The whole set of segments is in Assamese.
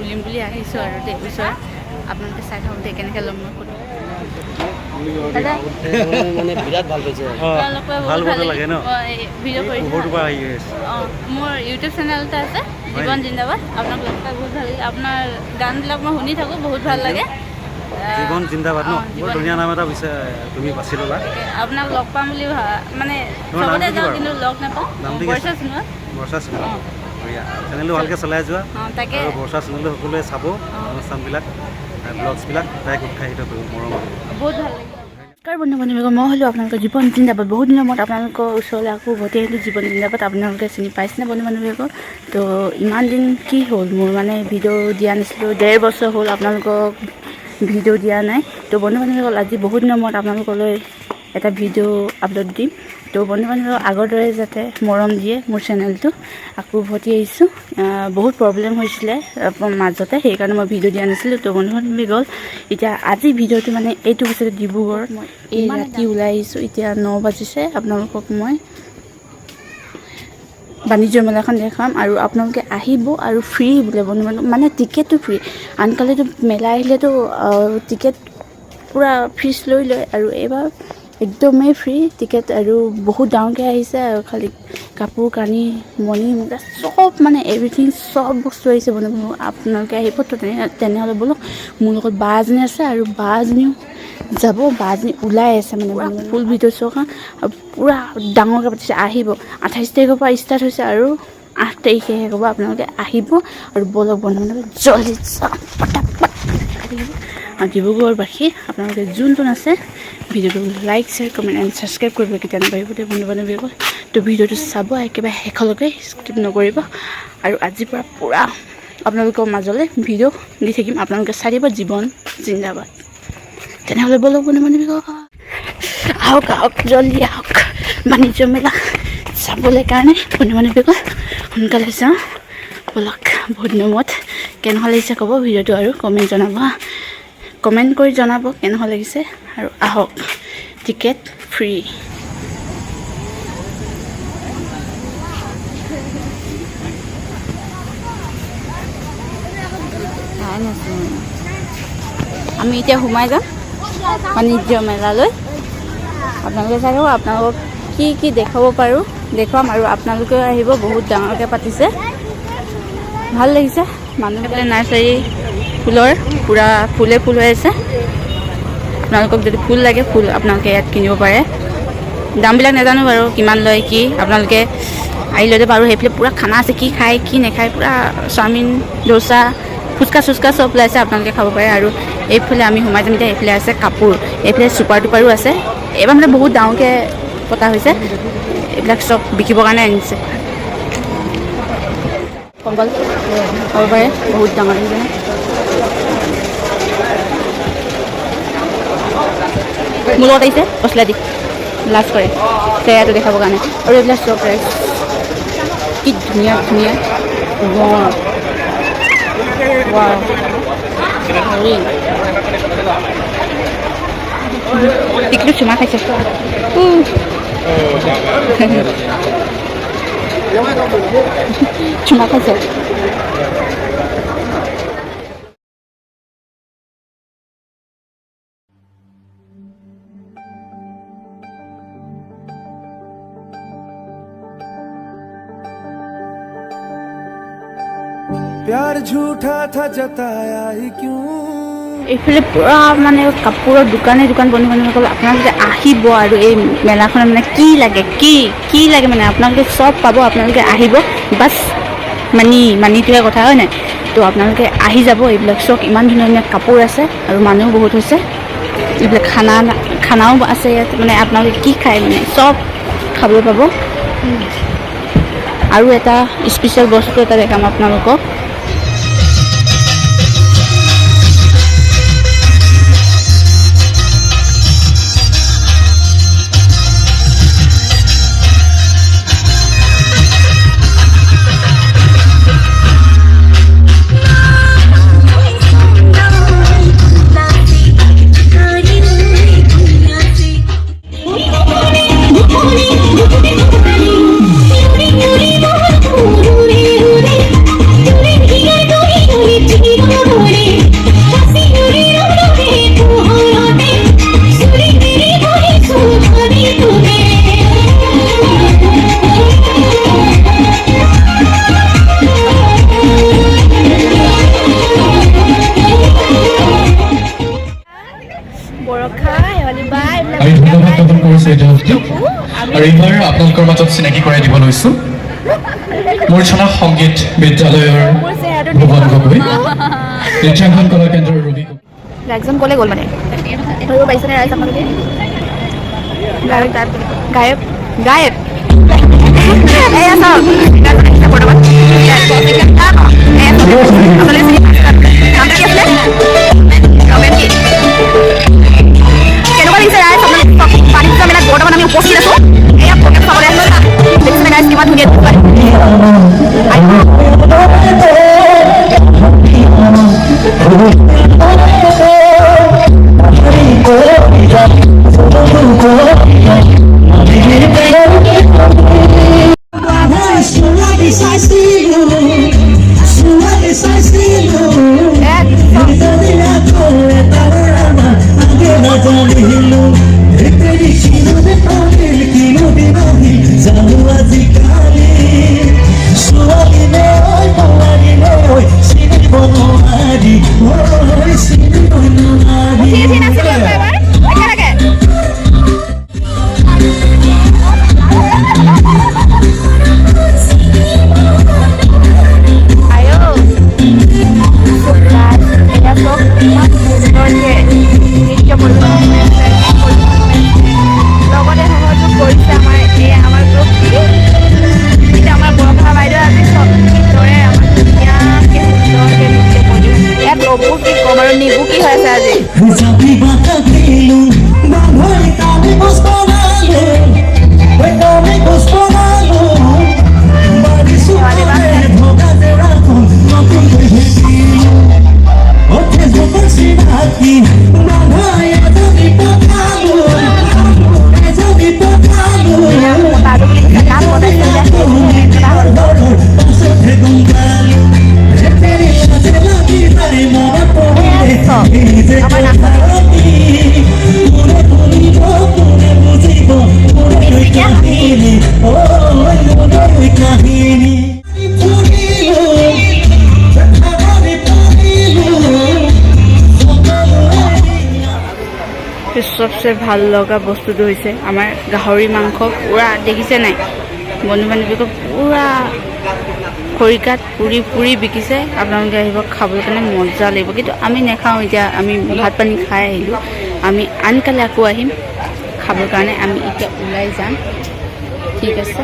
তুলিম বুলি আহিছোঁ আৰু দেই ওচৰত আপোনালোকে চাই থাকক দেই কেনেকৈ ল'ম মই ফটো মানে বিৰাট ভাল পাইছে ভাল লাগে ন ভিডিঅ' কৰিছোঁ অঁ মোৰ ইউটিউব চেনেল এটা আছে জীৱন জিন্দাবাদ আপোনাক লগ পাই বহুত ভাল লাগে আপোনাৰ গানবিলাক মই শুনি থাকোঁ বহুত ভাল লাগে জীৱন জিন্দাবাদ ন বৰ ধুনীয়া নাম এটা তুমি বাছি ল'লা আপোনাক লগ পাম বুলি মানে চবতে যাওঁ কিন্তু লগ নাপাওঁ বৰ্ষা সোণোৱাল বৰ্ষা সোণোৱাল চেনেলটো ভালকৈ চলাই যোৱা তাকে আৰু বৰ্ষা সোণোৱালটো সকলোৱে চাব অনুষ্ঠানবিলাক ব্লগছবিলাক তাইক উৎসাহিত কৰিব মৰম বহুত ভাল লাগে নমস্কাৰ বন্ধু বান্ধৱীসকল মই হ'লোঁ আপোনালোকৰ জীৱন জিন্দাবাদ বহুত দিনৰ মূৰত আপোনালোকৰ ওচৰলৈ আকৌ উভতি আহিলোঁ জীৱন জিন্দাবাদ আপোনালোকে চিনি পাইছেনে বন্ধু বান্ধৱীসকল তো ইমান দিন কি হ'ল মোৰ মানে ভিডিঅ' দিয়া নাছিলোঁ 1.5 বছৰ হ'ল আপোনালোকক ভিডিঅ' দিয়া নাই তো বন্ধু বান্ধৱীসকল আজি বহুত দিনৰ মূৰত আপোনালোকলৈ এটা ভিডিঅ' আপলোড দিম তো বন্ধু বান্ধৱীসকল আগৰ দৰে যাতে মৰম দিয়ে মোৰ চেনেলটো আকৌ উভতি আহিছোঁ বহুত প্ৰব্লেম হৈছিলে মাজতে সেইকাৰণে মই ভিডিঅ' দিয়া নাছিলোঁ তো বন্ধু বান্ধৱীসকল এতিয়া আজি ভিডিঅ'টো মানে এইটো হৈছে ডিব্ৰুগড়ত মই এই ৰাতি ওলাই আহিছোঁ এতিয়া 9 বাজিছে আপোনালোকক মই বাণিজ্য মেলাখন দেখাম আৰু আপোনালোকে আহিব আৰু ফ্ৰী বোলে বন্ধু বান্ধৱ মানে টিকেটটো ফ্ৰী আনকালেতো মেলা আহিলেতো টিকেট পূৰা ফিজ লৈ লয় আৰু এইবাৰ একদমেই ফ্ৰী টিকেট আৰু বহুত ডাঙৰকৈ আহিছে আৰু খালি কাপোৰ কানি মণি মুগা চব মানে এভৰিথিং চব বস্তু আহিছে বন্ধু বান্ধৱ আপোনালোকে আহিব তো তেনেহ'লে বোলো মোৰ লগত বা এজনী আছে আৰু বা এজনীও যাব বা এজনী ওলাই আছে মানে ফুল ভিডিঅ' চোৱা পূৰা ডাঙৰকৈ পাতিছে আহিব 28 তাৰিখৰ পৰা ষ্টাৰ্ট হৈছে আৰু 8 তাৰিখে শেষ হ'ব আপোনালোকে আহিব আৰু বলক বন্ধু বান্ধৱ জলদি যাম পটাপট আৰু ডিব্ৰুগড়বাসী আপোনালোকে যোনটো আছে ভিডিঅ'টো like share comment and subscribe কৰিব কেতিয়া নাপাৰিব দেই বন্ধু বান্ধৱীসকল তো ভিডিঅ'টো চাব একেবাৰে শেষলৈকে স্কিপ নকৰিব আৰু আজিৰ পৰা পূৰা আপোনালোকৰ মাজলৈ ভিডিঅ' দি থাকিম আপোনালোকে চাই দিব জীৱন জিন্দাবাদ তেনেহ'লে বলক বন্ধু বান্ধৱীসকল আহক আহক জলদি আহক বাণিজ্য মেলা চাবলৈ কাৰণে বন্ধু বান্ধৱীসকল সোনকালে যাওঁ বলক বহুত দিনৰ মূৰত কেনেকুৱা লাগিছে ক'ব ভিডিঅ'টো আৰু কমেণ্ট জনাব কমেণ্ট কৰি জনাব কেনেকুৱা লাগিছে আৰু আহক টিকেট ফ্ৰী আমি এতিয়া সোমাই যাম বাণিজ্য মেলালৈ আপোনালোকে চাই থাকক আপোনালোকক কি কি দেখাব পাৰোঁ দেখুৱাম আৰু আপোনালোকেও আহিব বহুত ডাঙৰকৈ পাতিছে ভাল লাগিছে মানুহবিলাকে নাৰ্চাৰী ফুলৰ পূৰা ফুলে ফুল হৈ আছে আপোনালোকক যদি ফুল লাগে ফুল আপোনালোকে ইয়াত কিনিব পাৰে দামবিলাক নাজানো বাৰু কিমান লয় কি আপোনালোকে আহি লৈ যাব আৰু সেইফালে পূৰা খানা আছে কি খায় কি নাখায় পূৰা চাওমিন দোচা ফুচকা চুচকা চব ওলাইছে আপোনালোকে খাব পাৰে আৰু এইফালে আমি সোমাই যাম এতিয়া এইফালে আছে কাপোৰ এইফালে চুপাৰ টুপাৰো আছে এইবাৰ মানে বহুত ডাঙৰকৈ পতা হৈছে এইবিলাক চব বিকিবৰ কাৰণে আনিছে কম্বল হ'ব পাৰে বহুত ডাঙৰ হৈছে মোৰ লগত আহিছে মছলা দি লাজ কৰে চেয়াৰটো দেখাবৰ কাৰণে আৰু এইবিলাক চব ৰাইচ কি ধুনীয়া ধুনীয়া টিকলু চুমা খাইছে চুমা খাইছে प्यार झूठा था जताया ही क्यों এইফালে পূৰা মানে কাপোৰৰ দোকানে দোকান বন্ধু বান্ধৱীসকল আপোনালোকে আহিব আৰু এই মেলাখনত মানে কি লাগে মানে আপোনালোকে চব পাব আপোনালোকে আহিব বাছ মানিটোহে কথা হয় নাই তো আপোনালোকে আহি যাব এইবিলাক চব ইমান ধুনীয়া ধুনীয়া কাপোৰ আছে আৰু মানুহ বহুত হৈছে এইবিলাক খানাও আছে ইয়াত মানে আপোনালোকে কি খায় মানে চব খাবলৈ পাব আৰু এটা স্পেচিয়েল বস্তু এটা দেখাম আপোনালোকক আৰু এইবাৰ আপোনালোকৰ মাজত চিনাকি কৰাই দিব লৈছোঁ মূৰ্ছনা সংগীত বিদ্যালয়ৰ ভুৱন গগৈ, নৃত্যাংকন কলা কেন্দ্ৰৰ ৰবি গগৈ। একজন ক'লে গ'ল মানে ধৰিব পাৰিছেনে ৰাইজ আপোনালোকে? গায়ক গায়ক এয়া চাওক বৰ্তমান কেনেকুৱা লাগিছে ৰাইজ আপোনালোকে বাণিজ্য মেলাত বৰ্তমান আমি উপস্থিত আছোঁ। এয়া প্ৰগ্ৰেম চাবলৈ আহিছোঁ না দেখিছেনে ৰাইজ কিমান ধুনীয়া सबसे ভাল লগা বস্তুটো হৈছে আমাৰ গাহৰি মাংস পুৰা দেখিছে নাই বন্ধু বান্ধৱীক পুৰা খৰিকাত পুৰি পুৰি বিকিছে। আপোনালোকে আহিব খাবলৈ কাৰণে মজা লাগিব, কিন্তু আমি নাখাওঁ। এতিয়া আমি ভাত পানী খাই আহিলোঁ, আমি আনকালে আকৌ আহিম খাবৰ কাৰণে। আমি এতিয়া ওলাই যাম, ঠিক আছে?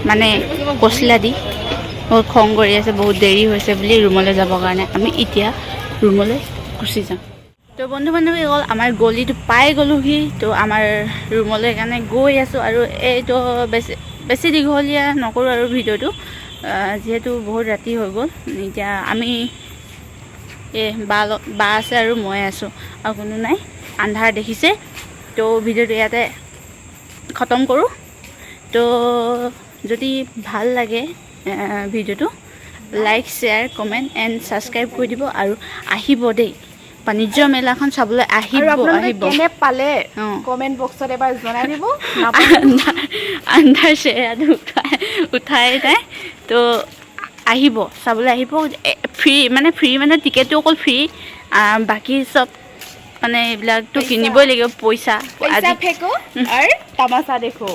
মানে কচলা দি বহুত খং কৰি আছে, বহুত দেৰি হৈছে বুলি ৰুমলৈ যাবৰ কাৰণে আমি এতিয়া ৰুমলৈ গুচি যাম। তো বন্ধু বান্ধৱীসকল আমাৰ গলিটো পাই গ'লোহি। তো আমাৰ ৰুমলৈ কাৰণে গৈ আছোঁ আৰু এইটো বেছি দীঘলীয়া নকৰোঁ আৰু ভিডিঅ'টো, যিহেতু বহুত ৰাতি হৈ গ'ল। এতিয়া আমি বা আছে আৰু মই আছোঁ আৰু কোনো নাই, আন্ধাৰ দেখিছে। তো ভিডিঅ'টো ইয়াতে খতম কৰোঁ। তো যদি ভাল লাগে ভিডিঅ'টো like share comment and subscribe কৰি দিব আৰু আহিব দেই বাণিজ্য মেলাখন চাবলৈ আহিব। কেনে পালে কমেণ্ট বক্সত এবাৰ জনাই দিব। আন্ধাৰ চেহেৰাটো উঠাই নাই, তো আহিব চাবলৈ আহিব। ফ্ৰী মানে টিকেটটো অকল ফ্ৰী, বাকী চব মানে এইবিলাকতো কিনিবই লাগিব, পইচা ফেকো আৰু তামাচা দেখো।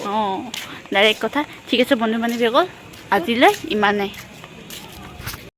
ডাইৰেক্ট কথা। ঠিক আছে বন্ধু বান্ধৱীসকল, আজিলৈ ইমানেই।